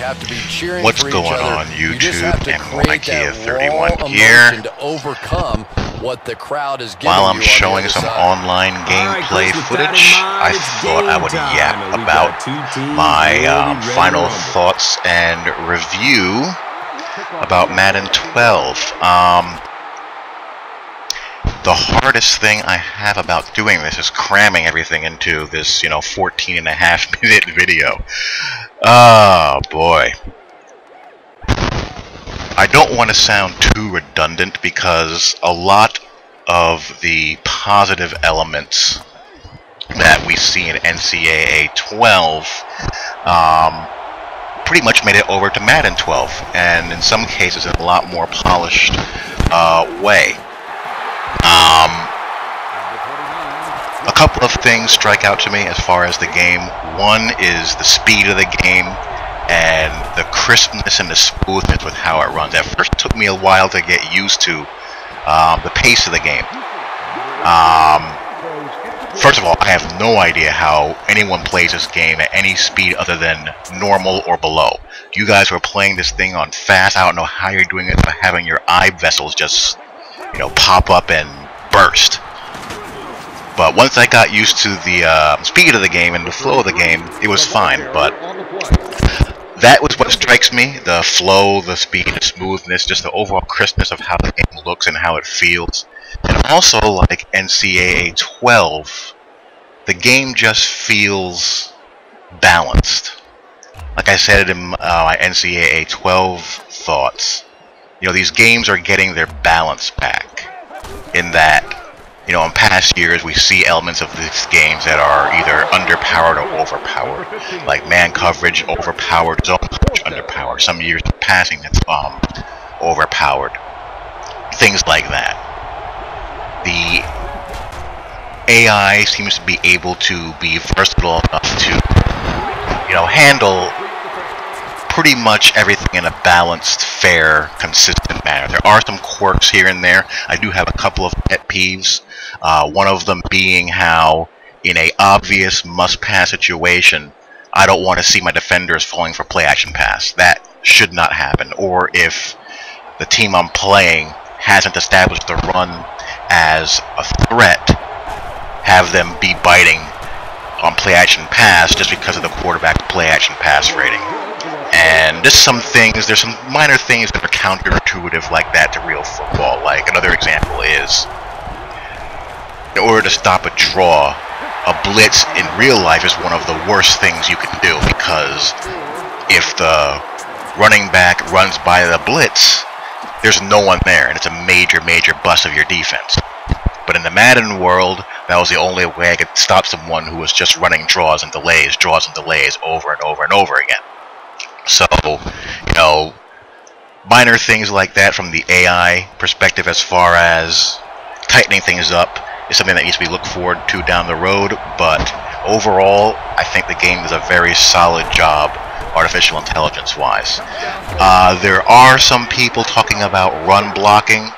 have to be cheering What's for going each other. on YouTube? You just have to and create Ikea that 31 raw here. emotion to overcome what the crowd is giving While I'm you showing on the some other side. online gameplay Chris, footage, I thought I would yap about my final thoughts and review about Madden 12. The hardest thing I have about doing this is cramming everything into this, 14.5-minute video. Oh boy. I don't want to sound too redundant because a lot of the positive elements that we see in NCAA 12 pretty much made it over to Madden 12, and in some cases in a lot more polished way. A couple of things strike out to me as far as the game. One is the speed of the game and the crispness and the smoothness with how it runs. At first it took me a while to get used to the pace of the game. First of all, I have no idea how anyone plays this game at any speed other than normal or below. You guys were playing this thing on fast. I don't know how you're doing it by having your eye vessels just, pop up and burst. But once I got used to the speed of the game and the flow of the game, it was fine. But that was what strikes me: the flow, the speed, the smoothness, just the overall crispness of how the game looks and how it feels. And also, like NCAA 12, the game just feels balanced. Like I said in my NCAA 12 thoughts, these games are getting their balance back. In that, in past years we see elements of these games that are either underpowered or overpowered. Like man coverage overpowered, zone coverage underpowered. Some years of passing that's overpowered. Things like that. The AI seems to be able to be versatile enough to, handle pretty much everything in a balanced, fair, consistent manner. There are some quirks here and there. I do have a couple of pet peeves. One of them being how, in a obvious must-pass situation, I don't want to see my defenders falling for play-action pass. That should not happen. Or if the team I'm playing hasn't established the run as a threat, have them be biting on play-action pass just because of the quarterback's play-action pass rating. And there's some minor things that are counterintuitive like that to real football. Like, another example is, in order to stop a draw, a blitz in real life is one of the worst things you can do, because if the running back runs by the blitz, there's no one there, and it's a major, major bust of your defense. But in the Madden world, that was the only way I could stop someone who was just running draws and delays over and over and over again. So, minor things like that from the AI perspective as far as tightening things up is something that needs to be looked forward to down the road. But overall, I think the game does a very solid job artificial intelligence-wise. There are some people talking about run blocking,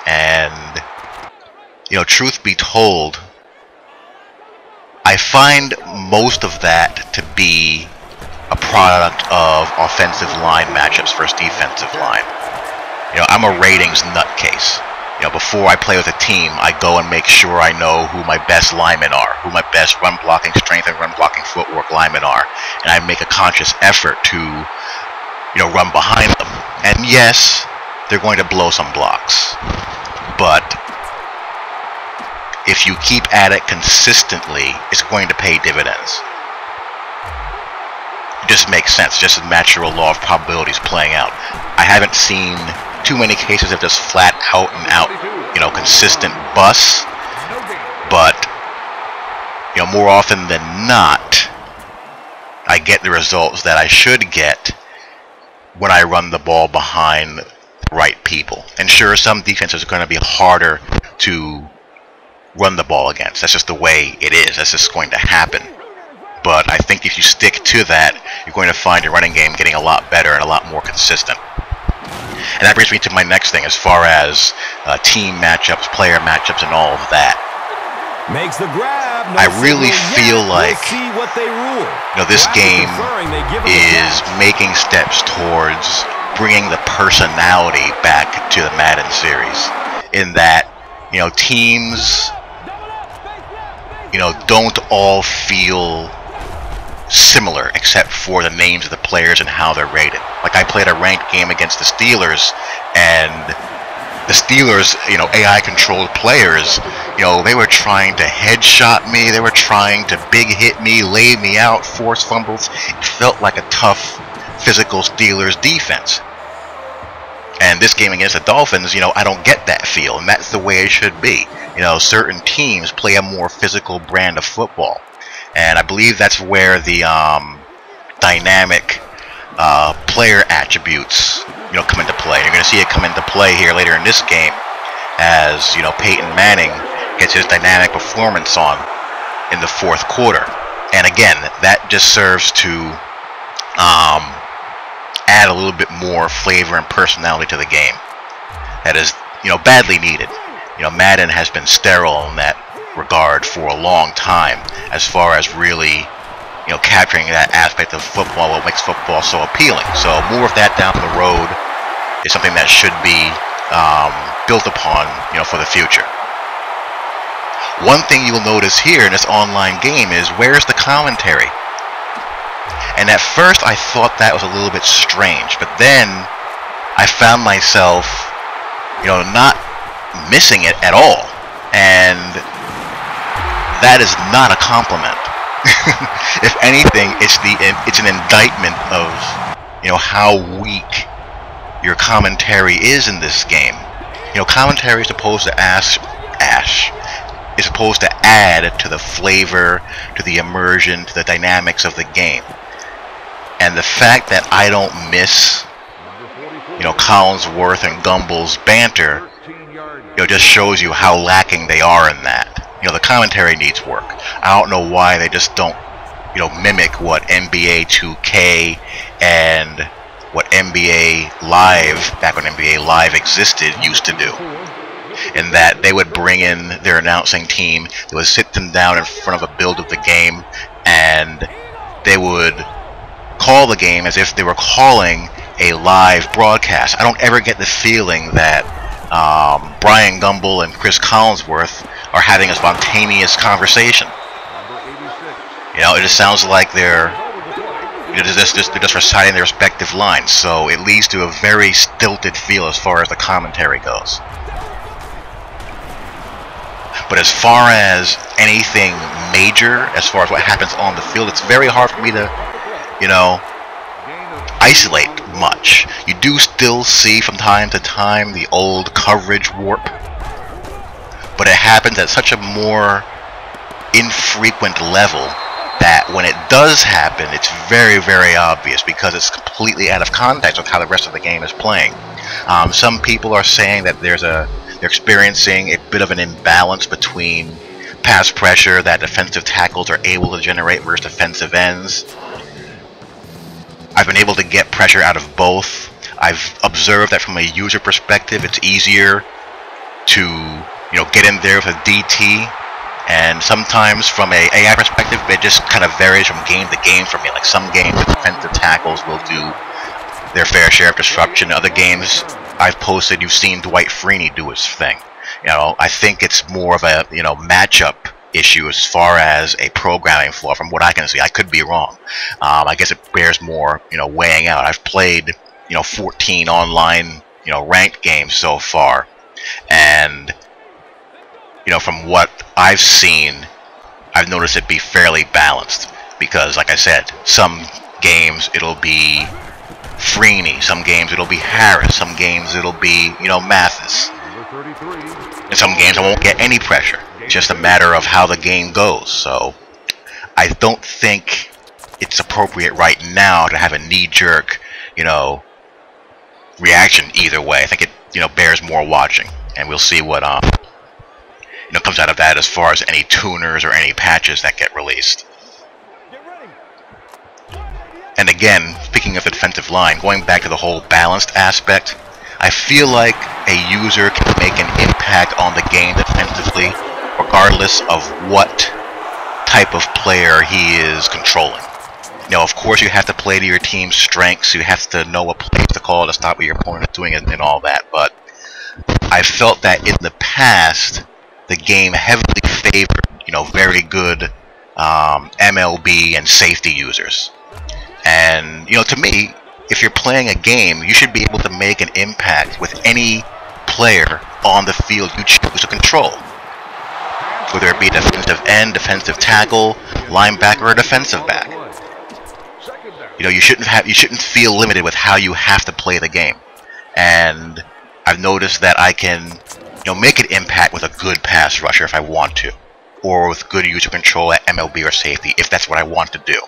and, truth be told, I find most of that to be a product of offensive line matchups versus defensive line. I'm a ratings nutcase. Before I play with a team, I go and make sure I know who my best linemen are, who my best run blocking strength and run blocking footwork linemen are, and I make a conscious effort to, run behind them. And yes, they're going to blow some blocks, but if you keep at it consistently, it's going to pay dividends. It just makes sense, just a natural law of probabilities playing out. I haven't seen too many cases of just flat out and out, consistent busts, but, more often than not, I get the results that I should get when I run the ball behind the right people. And sure, some defenses are going to be harder to run the ball against. That's just the way it is. That's just going to happen. But I think if you stick to that, you're going to find your running game getting a lot better and a lot more consistent. And that brings me to my next thing as far as team matchups, player matchups, and all of that. Makes the grab. No I really feel like see what they rule. this game is making steps towards bringing the personality back to the Madden series. In that, teams, don't all feel similar except for the names of the players and how they're rated. Like, I played a ranked game against the Steelers, and the Steelers, AI-controlled players, they were trying to headshot me, they were trying to big hit me, lay me out, force fumbles. It felt like a tough, physical Steelers defense. And this game against the Dolphins, I don't get that feel, and that's the way it should be. Certain teams play a more physical brand of football. And I believe that's where the dynamic player attributes, come into play. You're going to see it come into play here later in this game as, Peyton Manning gets his dynamic performance on in the fourth quarter. And again, that just serves to add a little bit more flavor and personality to the game. That is, badly needed. Madden has been sterile in that regard for a long time as far as really capturing that aspect of football, what makes football so appealing. So more of that down the road is something that should be built upon for the future. One thing you'll notice here in this online game is, where's the commentary? And at first I thought that was a little bit strange, but then I found myself not missing it at all, and that is not a compliment. If anything, it's an indictment of how weak your commentary is in this game. Commentary is supposed to is supposed to add to the flavor, to the immersion, to the dynamics of the game. And the fact that I don't miss Collinsworth and Gumble's banter just shows you how lacking they are in that. The commentary needs work. I don't know why they just don't, mimic what NBA 2K and what NBA Live, back when NBA Live existed, used to do. In that they would bring in their announcing team, they would sit them down in front of a build of the game, and they would call the game as if they were calling a live broadcast. I don't ever get the feeling that Brian Gumble and Chris Collinsworth are having a spontaneous conversation. It just sounds like they're just reciting their respective lines, so it leads to a very stilted feel as far as the commentary goes. But as far as anything major, as far as what happens on the field, it's very hard for me to, isolate much. You do still see from time to time the old coverage warp, but it happens at such a more infrequent level that when it does happen, it's very, very obvious because it's completely out of context with how the rest of the game is playing. Some people are saying that they're experiencing a bit of an imbalance between pass pressure that defensive tackles are able to generate versus defensive ends. I've been able to get pressure out of both. I've observed that from a user perspective, it's easier to get in there with a DT, and sometimes from a AI perspective, it just kind of varies from game to game for me. Like, some games, the defensive tackles will do their fair share of disruption. Other games I've posted, you've seen Dwight Freeney do his thing. I think it's more of a matchup issue as far as a programming flaw from what I can see. I could be wrong. I guess it bears more weighing out. I've played 14 online ranked games so far, and from what I've seen, I've noticed it be fairly balanced, because like I said, some games it'll be Freeney, some games it'll be Harris, some games it'll be Mathis, in some games I won't get any pressure. It's just a matter of how the game goes. So I don't think it's appropriate right now to have a knee-jerk, reaction either way. I think it, bears more watching, and we'll see what comes out of that as far as any tuners or any patches that get released. And again, speaking of the defensive line, going back to the whole balanced aspect, I feel like a user can make an impact on the game defensively regardless of what type of player he is controlling. You know, of course, you have to play to your team's strengths. You have to know what plays to call to stop what your opponent is doing and all that. But I felt that in the past, the game heavily favored, you know, very good MLB and safety users. And, you know, to me, if you're playing a game, you should be able to make an impact with any player on the field you choose to control. Whether it be defensive end, defensive tackle, linebacker, or defensive back. You know, you shouldn't feel limited with how you have to play the game. And I've noticed that I can, you know, make an impact with a good pass rusher if I want to, or with good user control at MLB or safety if that's what I want to do.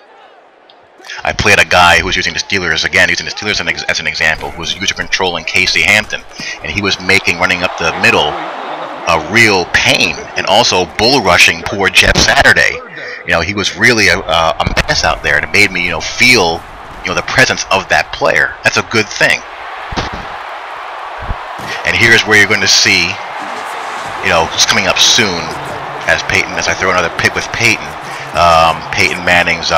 I played a guy who was using the Steelers, as an example, who was user controlling Casey Hampton, and he was running up the middle, a real pain, and also bull rushing poor Jeff Saturday. You know, he was really a mess out there, and it made me, you know, feel, you know, the presence of that player. That's a good thing. And here's where you're going to see, you know, it's coming up soon, as I throw another pick with Peyton, Peyton Manning's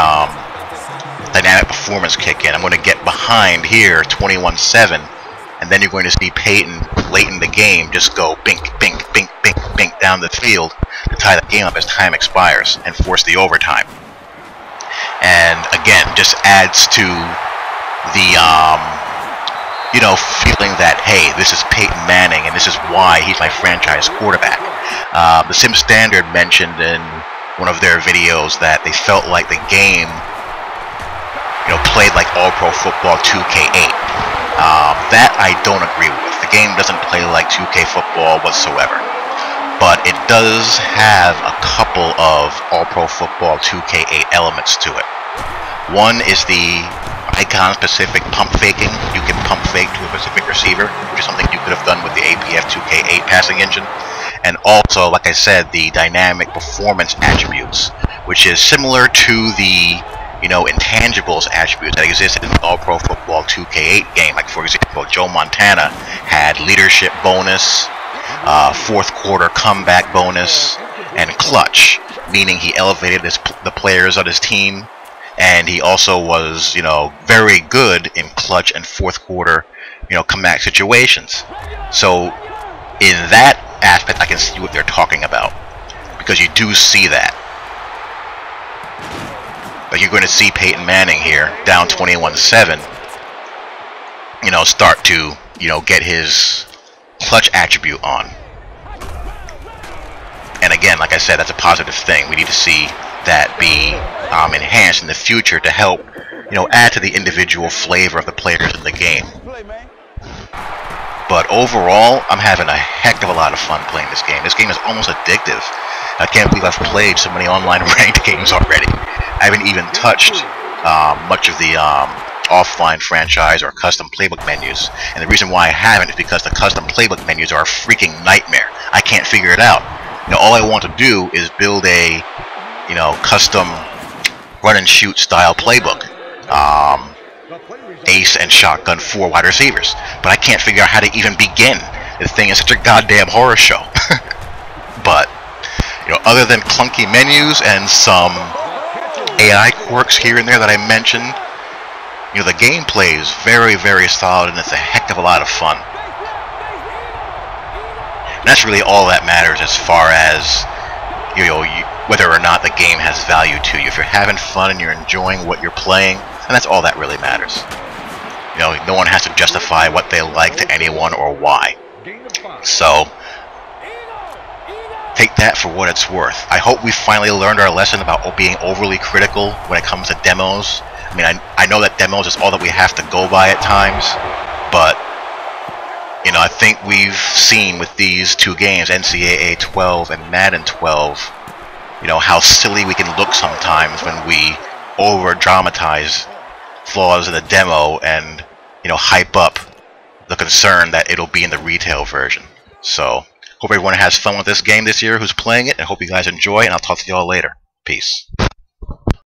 dynamic performance kick in. I'm going to get behind here, 21-7, and then you're going to see Peyton late in the game just go bink, bink, bink, bink, bink down the field to tie the game up as time expires and force the overtime. And again, just adds to the you know, feeling that, hey, this is Peyton Manning and this is why he's my franchise quarterback. The Sim Standard mentioned in one of their videos that they felt like the game, you know, played like All Pro Football 2K8. That I don't agree with. The game doesn't play like 2K football whatsoever. But it does have a couple of All Pro Football 2K8 elements to it. One is the icon-specific pump faking. You can pump fake to a specific receiver, which is something you could have done with the APF 2K8 passing engine. And also, like I said, the dynamic performance attributes, which is similar to the, you know, intangibles attributes that exist in the All-Pro Football 2K8 game. Like, for example, Joe Montana had leadership bonus, fourth quarter comeback bonus, and clutch, meaning he elevated the players of his team, and he also was, you know, very good in clutch and fourth quarter, you know, comeback situations. So in that aspect, I can see what they're talking about, because you do see that. Like, you're going to see Peyton Manning here, down 21-7, you know, start to, you know, get his clutch attribute on. And again, like I said, that's a positive thing. We need to see that be enhanced in the future to help, you know, add to the individual flavor of the players in the game. But overall, I'm having a heck of a lot of fun playing this game. This game is almost addictive. I can't believe I've played so many online ranked games already. I haven't even touched much of the offline franchise or custom playbook menus. And the reason why I haven't is because the custom playbook menus are a freaking nightmare. I can't figure it out. You know, all I want to do is build a, you know, custom run and shoot style playbook. Ace and shotgun 4 wide receivers. But I can't figure out how to even begin. The thing is such a goddamn horror show. But, you know, other than clunky menus and some AI quirks here and there that I mentioned, you know, the gameplay is very, very solid, and it's a heck of a lot of fun. And that's really all that matters as far as, you know, whether or not the game has value to you. If you're having fun and you're enjoying what you're playing, and that's all that really matters. You know, no one has to justify what they like to anyone or why. So, take that for what it's worth. I hope we finally learned our lesson about being overly critical when it comes to demos. I mean, I know that demos is all that we have to go by at times, but, you know, I think we've seen with these two games, NCAA 12 and Madden 12, you know, how silly we can look sometimes when we over-dramatize flaws in the demo and, you know, hype up the concern that it'll be in the retail version. So, hope everyone has fun with this game this year who's playing it, and hope you guys enjoy, and I'll talk to y'all later. Peace.